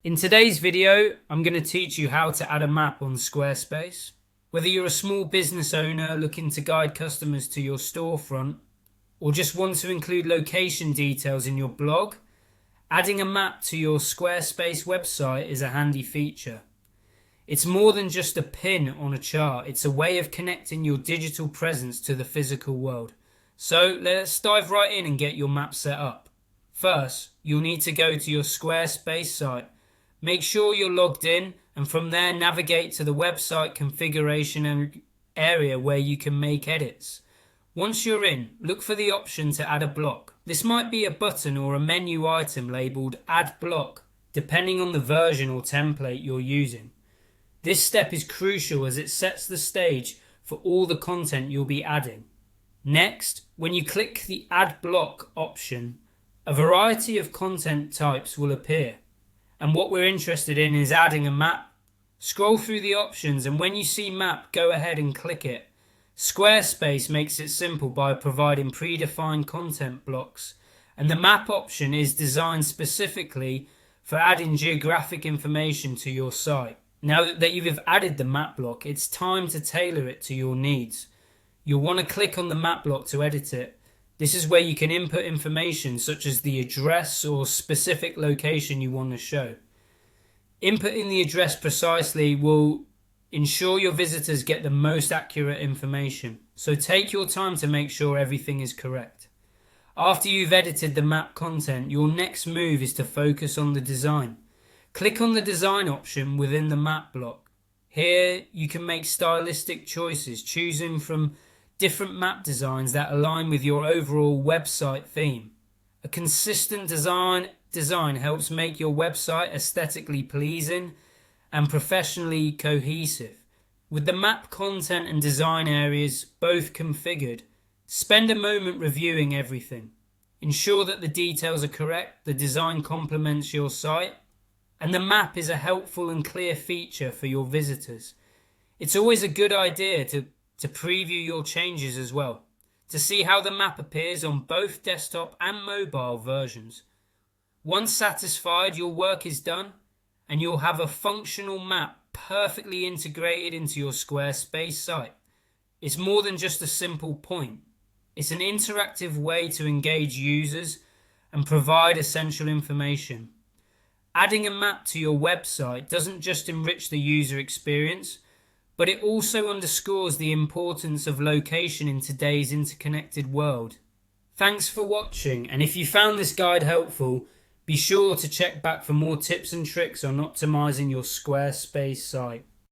In today's video, I'm going to teach you how to add a map on Squarespace. Whether you're a small business owner looking to guide customers to your storefront, or just want to include location details in your blog, adding a map to your Squarespace website is a handy feature. It's more than just a pin on a chart, it's a way of connecting your digital presence to the physical world. So let's dive right in and get your map set up. First, you'll need to go to your Squarespace site. Make sure you're logged in, and from there navigate to the website configuration area where you can make edits. Once you're in, look for the option to add a block. This might be a button or a menu item labelled Add Block, depending on the version or template you're using. This step is crucial as it sets the stage for all the content you'll be adding. Next, when you click the Add Block option, a variety of content types will appear. And what we're interested in is adding a map. Scroll through the options, and when you see map, go ahead and click it. Squarespace makes it simple by providing predefined content blocks, and the map option is designed specifically for adding geographic information to your site. Now that you've added the map block, it's time to tailor it to your needs. You'll want to click on the map block to edit it. This is where you can input information such as the address or specific location you want to show. Inputting the address precisely will ensure your visitors get the most accurate information, so take your time to make sure everything is correct. After you've edited the map content, your next move is to focus on the design. Click on the design option within the map block. Here you can make stylistic choices, choosing from different map designs that align with your overall website theme. A consistent design helps make your website aesthetically pleasing and professionally cohesive. With the map content and design areas both configured, spend a moment reviewing everything. Ensure that the details are correct, the design complements your site, and the map is a helpful and clear feature for your visitors. It's always a good idea to preview your changes as well, to see how the map appears on both desktop and mobile versions. Once satisfied, your work is done and you'll have a functional map perfectly integrated into your Squarespace site. It's more than just a simple point. It's an interactive way to engage users and provide essential information. Adding a map to your website doesn't just enrich the user experience, but it also underscores the importance of location in today's interconnected world. Thanks for watching, and if you found this guide helpful, be sure to check back for more tips and tricks on optimizing your Squarespace site.